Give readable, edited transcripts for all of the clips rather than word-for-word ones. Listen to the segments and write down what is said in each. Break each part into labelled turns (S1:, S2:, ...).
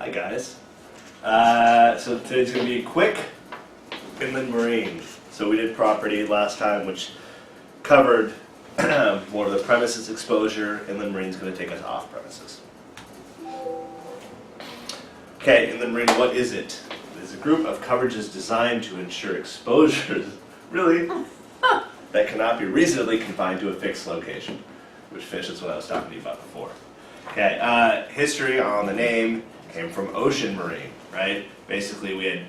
S1: Hi guys. So today's going to be quick inland marine. So we did property last time, which covered more of the premises exposure. Inland marine is going to take us off premises. Okay, inland marine, what is it? It is a group of coverages designed to ensure exposures, really, that cannot be reasonably confined to a fixed location, which fish is what I was talking to you about before. Okay, history on the name came from ocean marine, right? Basically, we had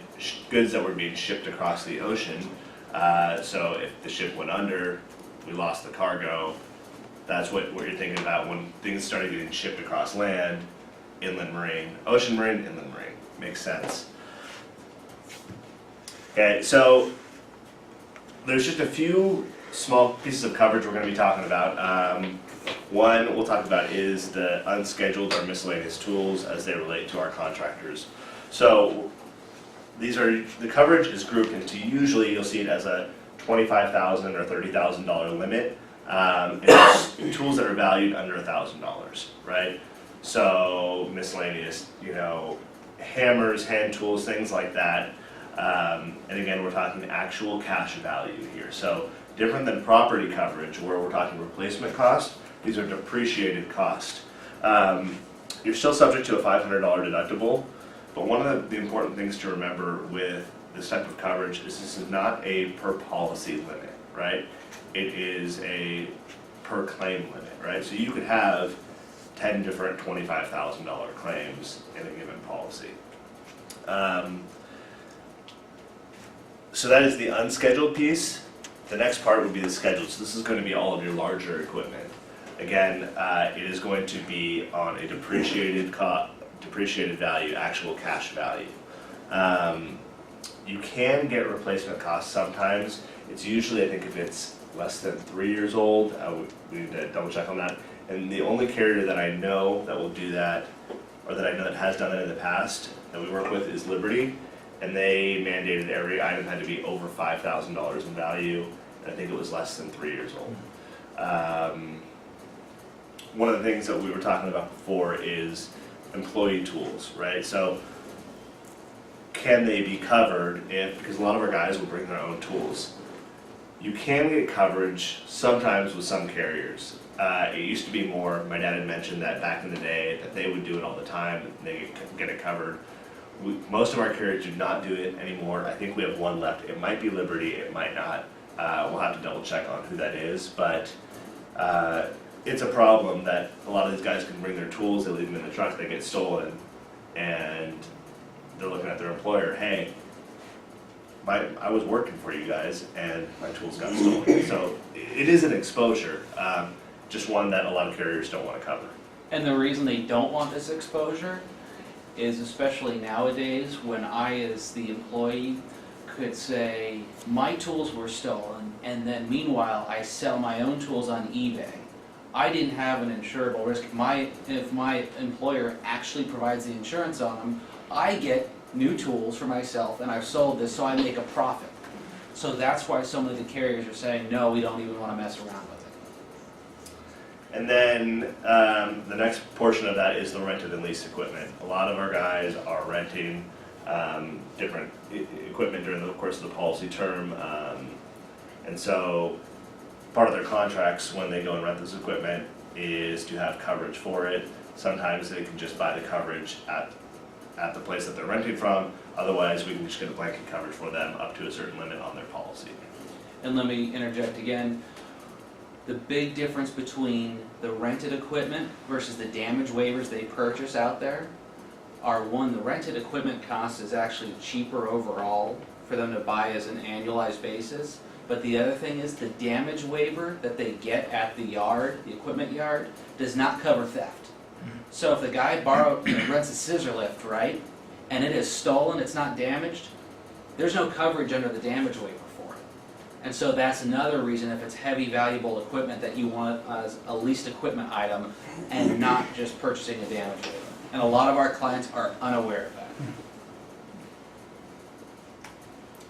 S1: goods that were being shipped across the ocean. So if the ship went under, we lost the cargo. That's what you're thinking about when things started getting shipped across land. Inland marine, ocean marine, inland marine. Makes sense. Okay, so there's just a few small pieces of coverage we're going to be talking about. One we'll talk about is the unscheduled or miscellaneous tools as they relate to our contractors. So these are, the coverage is grouped into, usually you'll see it as a $25,000 or $30,000 limit. And it's tools that are valued under $1,000, right? So miscellaneous, hammers, hand tools, things like that. And again, we're talking actual cash value here. So different than property coverage where we're talking replacement cost, these are depreciated cost. You're still subject to a $500 deductible, but one of the important things to remember with this type of coverage is this is not a per policy limit, right? It is a per claim limit, right? So you could have 10 different $25,000 claims in a given policy. So that is the unscheduled piece. The next part would be the scheduled. So this is going to be all of your larger equipment. Again, it is going to be on a depreciated value, actual cash value. You can get replacement costs sometimes. It's usually, I think, if it's less than 3 years old, we need to double check on that. And the only carrier that I know that will do that, or that I know that has done it in the past, that we work with is Liberty. And they mandated every item had to be over $5,000 in value. And I think it was less than 3 years old. One of the things that we were talking about before is employee tools, right? So can they be covered because a lot of our guys will bring their own tools. You can get coverage sometimes with some carriers. It used to be more, my dad had mentioned that back in the day that they would do it all the time, and they get it covered. Most of our carriers do not do it anymore. I think we have one left. It might be Liberty, it might not. We'll have to double check on who that is, but it's a problem that a lot of these guys can bring their tools, they leave them in the truck, they get stolen, and they're looking at their employer, hey, I was working for you guys and my tools got stolen. So it is an exposure, just one that a lot of carriers don't want to cover.
S2: And the reason they don't want this exposure is, especially nowadays, when I as the employee could say my tools were stolen and then meanwhile I sell my own tools on eBay. I didn't have an insurable risk. If my employer actually provides the insurance on them, I get new tools for myself and I've sold this, so I make a profit. So that's why so many of the carriers are saying, no, we don't even want to mess around with it.
S1: And then the next portion of that is the rented and leased equipment. A lot of our guys are renting different equipment during the course of the policy term. And so part of their contracts when they go and rent this equipment is to have coverage for it. Sometimes they can just buy the coverage at the place that they're renting from. Otherwise, we can just get a blanket coverage for them up to a certain limit on their policy.
S2: And let me interject again. The big difference between the rented equipment versus the damage waivers they purchase out there are, one, the rented equipment cost is actually cheaper overall for them to buy as an annualized basis. But the other thing is the damage waiver that they get at the yard, the equipment yard, does not cover theft. So if the guy rents a scissor lift, right, and it is stolen, it's not damaged, there's no coverage under the damage waiver for it. And so that's another reason, if it's heavy, valuable equipment, that you want as a leased equipment item and not just purchasing a damage waiver. And a lot of our clients are unaware of that.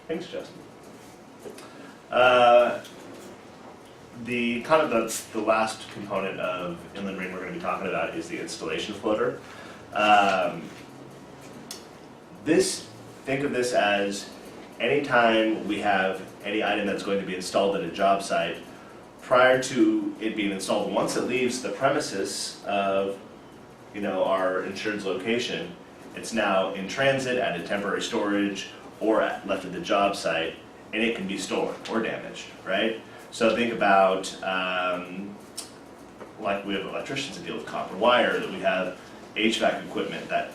S1: Thanks, Justin. The kind of the last component of inland marine we're going to be talking about is the installation floater. think of this as anytime we have any item that's going to be installed at a job site, prior to it being installed, once it leaves the premises of, our insured's location, it's now in transit at a temporary storage or left at the job site, and it can be stolen or damaged, right? So think about, like we have electricians that deal with copper wire, that we have HVAC equipment that,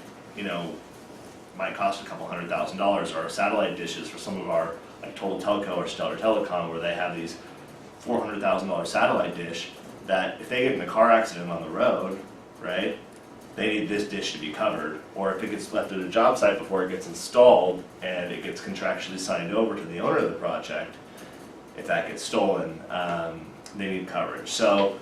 S1: might cost a couple $100,000, or satellite dishes for some of our, like Total Telco or Stellar Telecom, where they have these $400,000 satellite dish that if they get in a car accident on the road, right, they need this dish to be covered. Or if it gets left at a job site before it gets installed and it gets contractually signed over to the owner of the project, if that gets stolen, they need coverage. So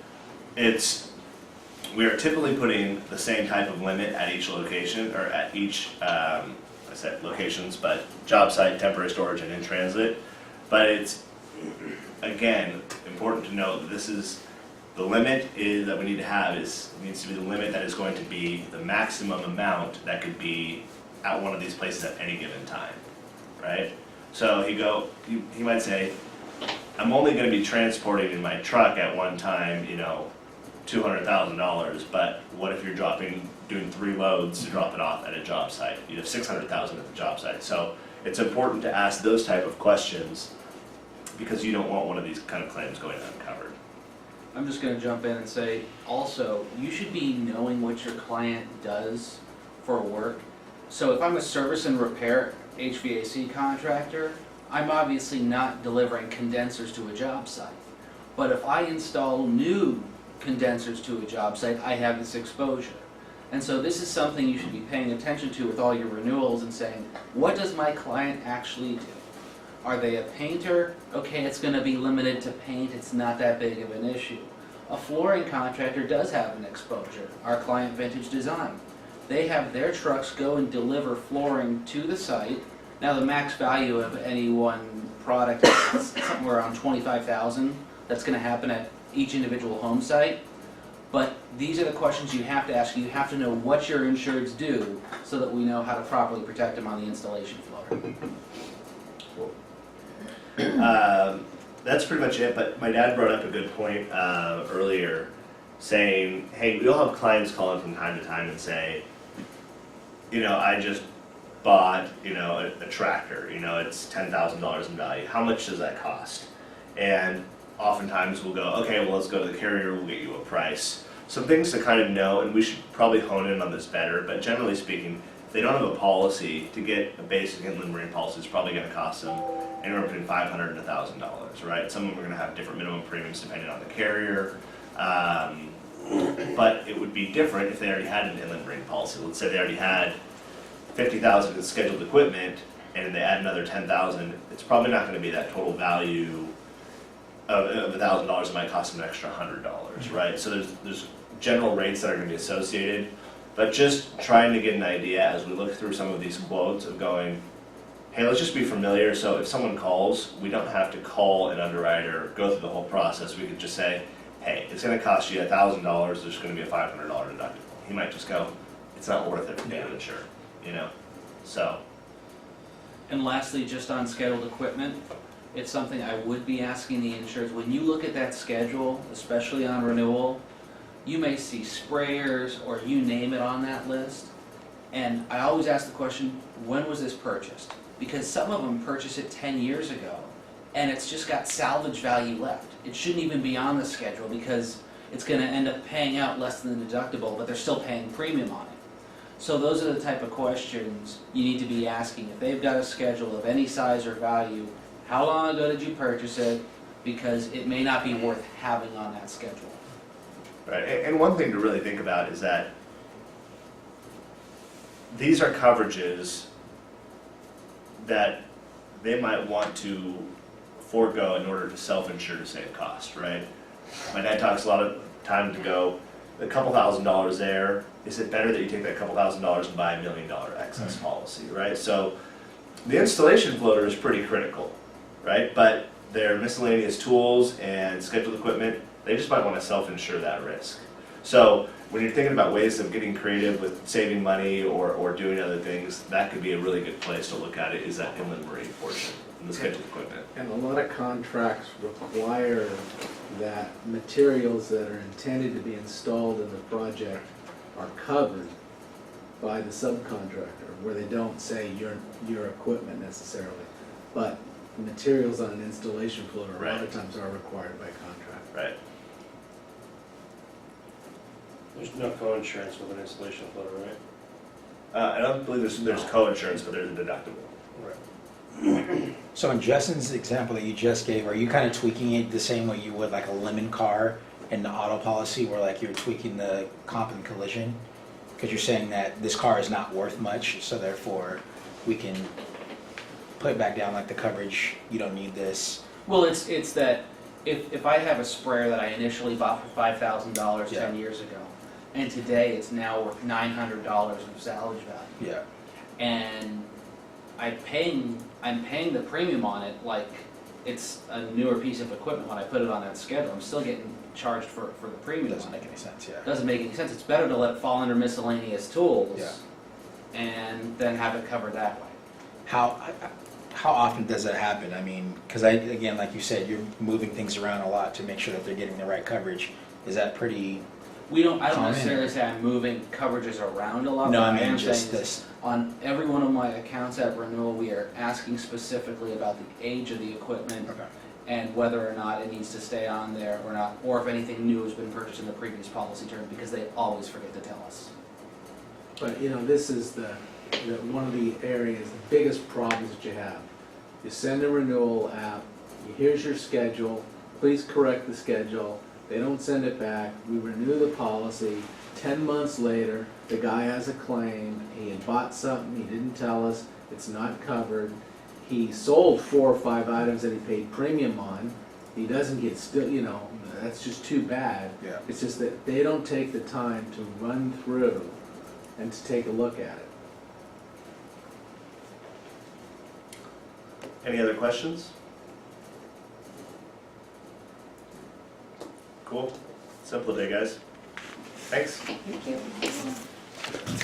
S1: we are typically putting the same type of limit at each location, or at each, I said locations, but job site, temporary storage, and in transit. But it's, again, important to note that this is, the limit that we need to have needs to be the limit that is going to be the maximum amount that could be at one of these places at any given time, right? So he might say, I'm only gonna be transporting in my truck at one time, $200,000, but what if you're doing 3 loads to drop it off at a job site? You have $600,000 at the job site. So it's important to ask those type of questions, because you don't want one of these kind of claims going uncovered.
S2: I'm just gonna jump in and say, also, you should be knowing what your client does for work. So if I'm a service and repair HVAC contractor, I'm obviously not delivering condensers to a job site. But if I install new condensers to a job site, I have this exposure. And so this is something you should be paying attention to with all your renewals and saying, what does my client actually do? Are they a painter? Okay, it's gonna be limited to paint, it's not that big of an issue. A flooring contractor does have an exposure. Our client, Vintage Design. They have their trucks go and deliver flooring to the site. Now the max value of any one product is somewhere around $25,000. That's gonna happen at each individual home site. But these are the questions you have to ask. You have to know what your insureds do so that we know how to properly protect them on the installation floor.
S1: That's pretty much it, but my dad brought up a good point earlier, saying, hey, we'll have clients call in from time to time and say, I just bought, a tractor, it's $10,000 in value. How much does that cost? And oftentimes we'll go, okay, well, let's go to the carrier, we'll get you a price. Some things to kind of know, and we should probably hone in on this better, but generally speaking, if they don't have a policy, to get a basic inland marine policy is probably going to cost them anywhere between $500 and $1,000, right? Some of them are going to have different minimum premiums depending on the carrier, but it would be different if they already had an inland marine policy. Let's say they already had $50,000 in scheduled equipment, and they add another $10,000. It's probably not going to be that total value of $1,000. It might cost them an extra $100, right? So there's general rates that are going to be associated, but just trying to get an idea as we look through some of these quotes of going, hey, let's just be familiar. So if someone calls, we don't have to call an underwriter, go through the whole process. We could just say, hey, it's going to cost you $1,000. There's going to be a $500 deductible. He might just go, it's not worth it for me to insure, So.
S2: And lastly, just on scheduled equipment, it's something I would be asking the insurers. When you look at that schedule, especially on renewal, you may see sprayers or you name it on that list. And I always ask the question, when was this purchased? Because some of them purchased it 10 years ago and it's just got salvage value left. It shouldn't even be on the schedule because it's going to end up paying out less than the deductible, but they're still paying premium on it. So those are the type of questions you need to be asking. If they've got a schedule of any size or value, how long ago did you purchase it? Because it may not be worth having on that schedule.
S1: Right, and one thing to really think about is that these are coverages that they might want to forego in order to self-insure to save cost, right? My dad talks a lot of time to go, a couple $1,000s there, is it better that you take that couple $1,000s and buy $1 million excess policy, right? So the installation floater is pretty critical, right? But their miscellaneous tools and scheduled equipment, they just might want to self-insure that risk. So when you're thinking about ways of getting creative with saving money or doing other things, that could be a really good place to look at it, is that inland marine portion, and the scheduled equipment.
S3: And a lot of contracts require that materials that are intended to be installed in the project are covered by the subcontractor, where they don't say your equipment necessarily. But materials on an installation floor a lot of times are required by contract.
S1: Right.
S4: There's no co-insurance with an installation floater, right?
S1: I don't believe there's co-insurance, but there's a deductible.
S4: Right.
S5: So in Justin's example that you just gave, are you kind of tweaking it the same way you would like a lemon car in the auto policy, where like you're tweaking the comp and collision? Because you're saying that this car is not worth much, so therefore we can put it back down, like the coverage, you don't need this.
S2: Well, it's that if I have a sprayer that I initially bought for $5,000
S5: Yeah.
S2: 10 years ago, and today it's now worth $900 of salvage value,
S5: Yeah.
S2: and I'm paying the premium on it like it's a newer piece of equipment when I put it on that schedule. I'm still getting charged for the
S5: It
S2: premium
S5: doesn't
S2: on it.
S5: make any sense, yeah.
S2: Doesn't make any sense. It's better to let it fall under miscellaneous tools
S5: Yeah.
S2: and then have it covered that way.
S5: How often does that happen? I mean, because again, like you said, you're moving things around a lot to make sure that they're getting the right coverage. Is that pretty?
S2: I don't
S5: Common.
S2: necessarily say I'm moving coverages around a lot.
S5: No,
S2: but
S5: I mean
S2: am
S5: just
S2: saying is
S5: this.
S2: on every one of my accounts at renewal, we are asking specifically about the age of the equipment
S5: Okay.
S2: and whether or not it needs to stay on there or not, or if anything new has been purchased in the previous policy term, because they always forget to tell us.
S3: But, you know, this is one of the areas, the biggest problems that you have. You send a renewal app, here's your schedule, please correct the schedule. They don't send it back, we renew the policy. 10 months later, the guy has a claim, he had bought something, he didn't tell us, it's not covered. He sold 4 or 5 items that he paid premium on, he doesn't get still, you know, that's just too bad.
S5: Yeah.
S3: It's just that they don't take the time to run through and to take a look at it.
S1: Any other questions? Cool. Simple day, guys. Thanks.
S6: Thank you.